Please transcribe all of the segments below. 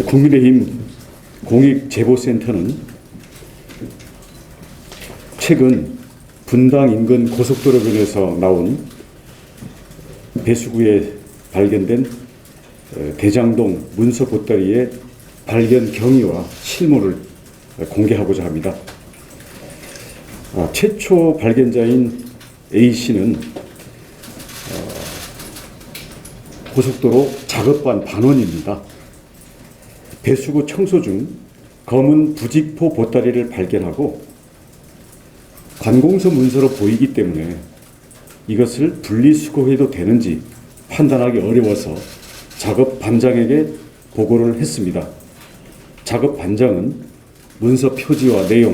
국민의힘 공익제보센터는 최근 분당 인근 고속도로변에서 나온 배수구에 발견된 대장동 문서 보따리의 발견 경위와 실물을 공개하고자 합니다. 최초 발견자인 A씨는 고속도로 작업반 반원입니다. 배수구 청소 중 검은 부직포 보따리를 발견하고 관공서 문서로 보이기 때문에 이것을 분리수거해도 되는지 판단하기 어려워서 작업 반장에게 보고를 했습니다. 작업 반장은 문서 표지와 내용,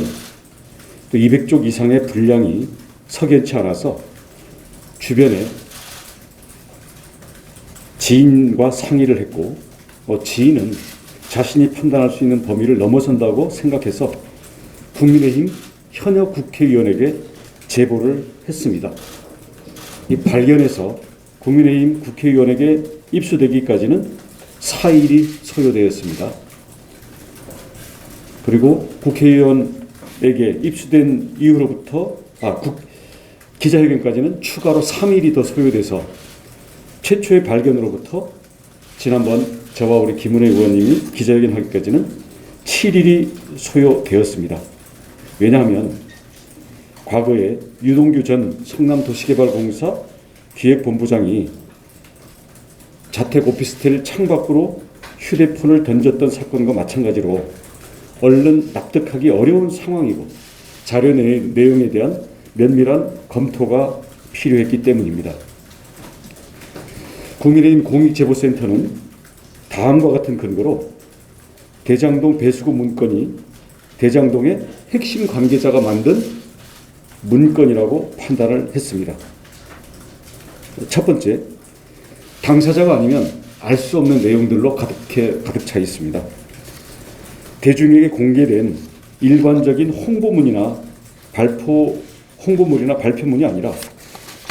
또 200쪽 이상의 분량이 석연치 않아서 주변에 지인과 상의를 했고, 지인은 자신이 판단할 수 있는 범위를 넘어선다고 생각해서 국민의힘 현역 국회의원에게 제보를 했습니다. 이 발견해서 국민의힘 국회의원에게 입수되기까지는 4일이 소요되었습니다. 그리고 국회의원에게 입수된 이후로부터 기자회견까지는 추가로 3일이 더 소요돼서 최초의 발견으로부터 지난번 저와 우리 김은혜 의원님이 기자회견 하기까지는 7일이 소요되었습니다. 왜냐하면 과거에 유동규 전 성남도시개발공사 기획본부장이 자택 오피스텔 창밖으로 휴대폰을 던졌던 사건과 마찬가지로 얼른 납득하기 어려운 상황이고 자료 내용에 대한 면밀한 검토가 필요했기 때문입니다. 국민의힘 공익제보센터는 다음과 같은 근거로 대장동 배수구 문건이 대장동의 핵심 관계자가 만든 문건이라고 판단을 했습니다. 첫 번째, 당사자가 아니면 알 수 없는 내용들로 가득 차 있습니다. 대중에게 공개된 일관적인 홍보물이나 발표문이 아니라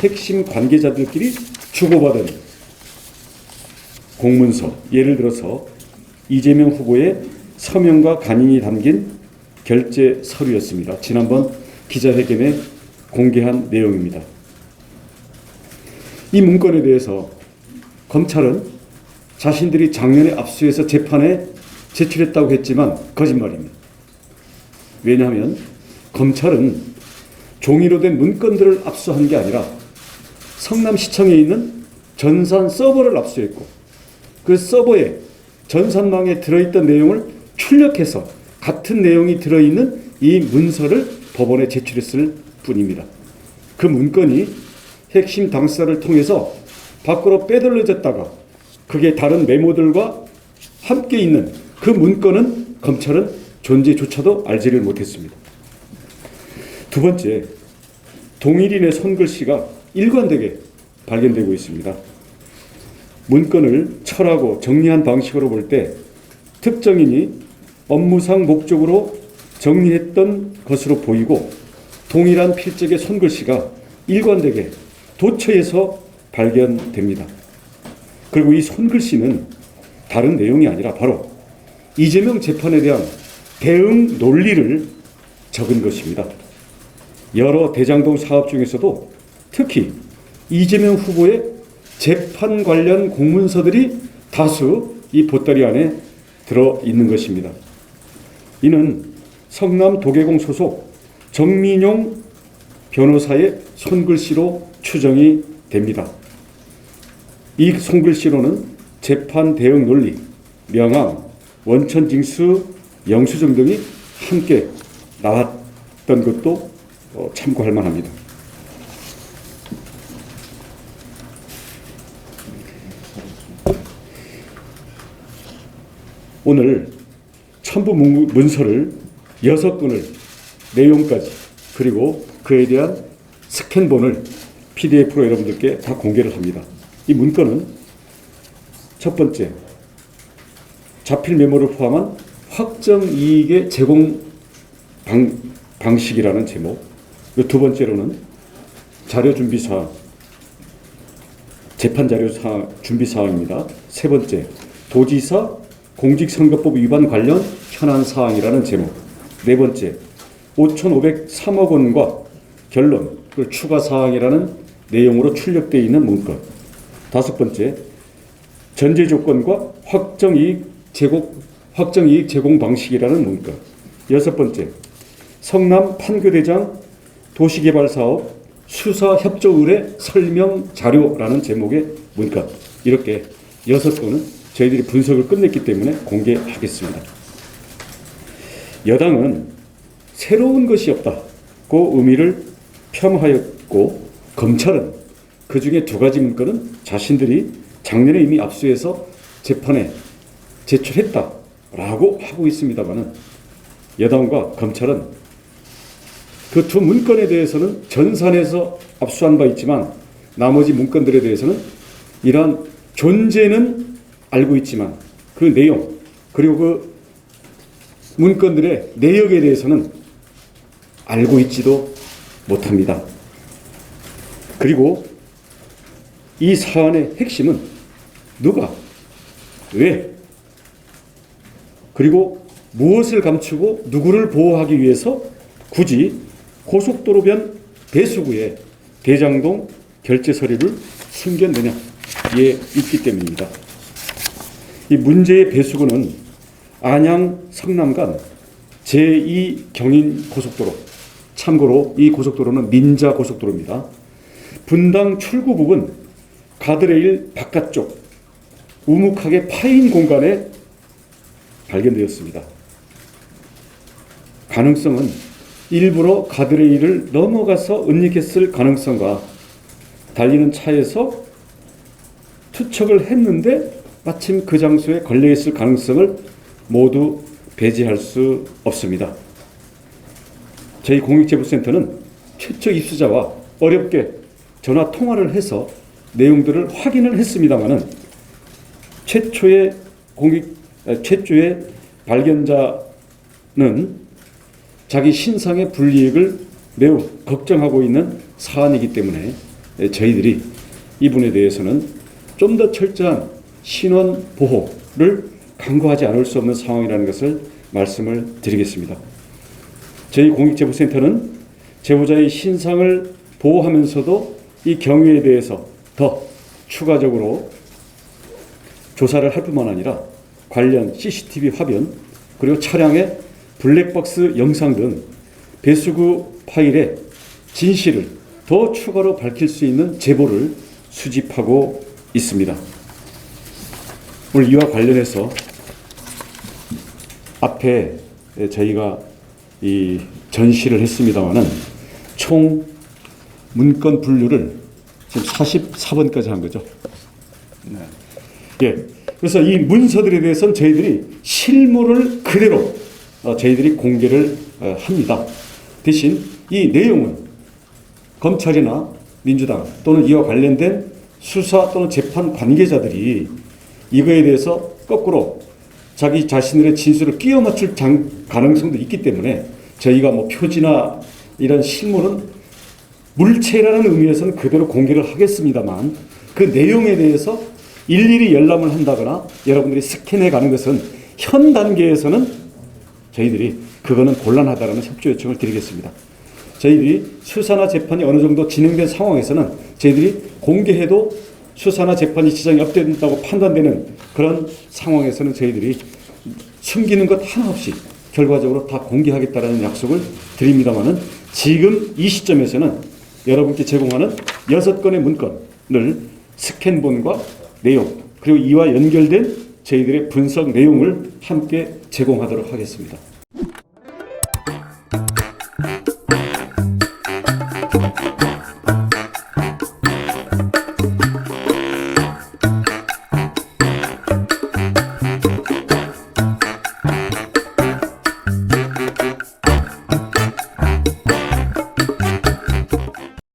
핵심 관계자들끼리 주고받은 공문서, 예를 들어서 이재명 후보의 서명과 간인이 담긴 결재 서류였습니다. 지난번 기자회견에 공개한 내용입니다. 이 문건에 대해서 검찰은 자신들이 작년에 압수해서 재판에 제출했다고 했지만 거짓말입니다. 왜냐하면 검찰은 종이로 된 문건들을 압수한 게 아니라 성남시청에 있는 전산 서버를 압수했고 그 서버에 전산망에 들어있던 내용을 출력해서 같은 내용이 들어있는 이 문서를 법원에 제출했을 뿐입니다. 그 문건이 핵심 당사자를 통해서 밖으로 빼돌려졌다가 그게 다른 메모들과 함께 있는 그 문건은 검찰은 존재조차도 알지를 못했습니다. 두 번째, 동일인의 손글씨가 일관되게 발견되고 있습니다. 문건을 철하고 정리한 방식으로 볼 때 특정인이 업무상 목적으로 정리했던 것으로 보이고 동일한 필적의 손글씨가 일관되게 도처에서 발견됩니다. 그리고 이 손글씨는 다른 내용이 아니라 바로 이재명 재판에 대한 대응 논리를 적은 것입니다. 여러 대장동 사업 중에서도 특히 이재명 후보의 재판 관련 공문서들이 다수 이 보따리 안에 들어있는 것입니다. 이는 성남도계공 소속 정민용 변호사의 손글씨로 추정이 됩니다. 이 손글씨로는 재판 대응 논리, 명함, 원천징수, 영수증 등이 함께 나왔던 것도 참고할 만합니다. 오늘 첨부 문서를 6건을 내용까지 그리고 그에 대한 스캔본을 PDF로 여러분들께 다 공개를 합니다. 이 문건은 첫 번째, 자필 메모를 포함한 확정 이익의 제공 방식이라는 제목, 두 번째로는 자료 준비 사항, 재판 자료 준비 사항입니다. 세 번째, 도지사 공직선거법 위반 관련 현안 사항이라는 제목. 네 번째, 5,503억 원과 결론, 그 추가 사항이라는 내용으로 출력되어 있는 문건. 다섯 번째, 전제 조건과 확정이익 제공 방식이라는 문건. 여섯 번째, 성남 판교대장 도시개발사업 수사협조 의뢰 설명 자료라는 제목의 문건. 이렇게 6건은 저희들이 분석을 끝냈기 때문에 공개하겠습니다. 여당은 새로운 것이 없다고 의미를 표명하였고, 검찰은 그 중에 두 가지 문건은 자신들이 작년에 이미 압수해서 재판에 제출했다라고 하고 있습니다만은, 여당과 검찰은 그 두 문건에 대해서는 전산에서 압수한 바 있지만 나머지 문건들에 대해서는 이러한 존재는 알고 있지만 그 내용, 그리고 그 문건들의 내역에 대해서는 알고 있지도 못합니다. 그리고 이 사안의 핵심은 누가, 왜, 그리고 무엇을 감추고 누구를 보호하기 위해서 굳이 고속도로변 배수구에 대장동 결제 서류를 숨겼느냐에 있기 때문입니다. 이 문제의 배수구는 안양 성남 간 제2 경인 고속도로, 참고로 이 고속도로는 민자 고속도로입니다. 분당 출구 부분 가드레일 바깥쪽 우묵하게 파인 공간에 발견되었습니다. 가능성은 일부러 가드레일을 넘어가서 은닉했을 가능성과 달리는 차에서 투척을 했는데 마침 그 장소에 걸려있을 가능성을 모두 배제할 수 없습니다. 저희 공익제보센터는 최초 입수자와 어렵게 전화 통화를 해서 내용들을 확인을 했습니다마는 최초의 발견자는 자기 신상의 불이익을 매우 걱정하고 있는 사안이기 때문에 저희들이 이분에 대해서는 좀 더 철저한 신원 보호를 강구하지 않을 수 없는 상황이라는 것을 말씀을 드리겠습니다. 저희 공익제보센터는 제보자의 신상을 보호하면서도 이 경위에 대해서 더 추가적으로 조사를 할 뿐만 아니라 관련 CCTV 화면, 그리고 차량의 블랙박스 영상 등 배수구 파일의 진실을 더 추가로 밝힐 수 있는 제보를 수집하고 있습니다. 오늘 이와 관련해서 앞에 저희가 이 전시를 했습니다마는 총 문건 분류를 지금 44번까지 한 거죠. 네. 예. 그래서 이 문서들에 대해서는 저희들이 실물을 그대로 저희들이 공개를 합니다. 대신 이 내용은 검찰이나 민주당 또는 이와 관련된 수사 또는 재판 관계자들이 이거에 대해서 거꾸로 자기 자신들의 진술을 끼워 맞출 가능성도 있기 때문에 저희가 뭐 표지나 이런 실물은 물체라는 의미에서는 그대로 공개를 하겠습니다만 그 내용에 대해서 일일이 열람을 한다거나 여러분들이 스캔해 가는 것은 현 단계에서는 저희들이 그거는 곤란하다라는 협조 요청을 드리겠습니다. 저희들이 수사나 재판이 어느 정도 진행된 상황에서는 저희들이 공개해도 수사나 재판이 지장이 없된다고 판단되는 그런 상황에서는 저희들이 숨기는 것 하나 없이 결과적으로 다 공개하겠다라는 약속을 드립니다만은 지금 이 시점에서는 여러분께 제공하는 6건의 문건을 스캔본과 내용, 그리고 이와 연결된 저희들의 분석 내용을 함께 제공하도록 하겠습니다.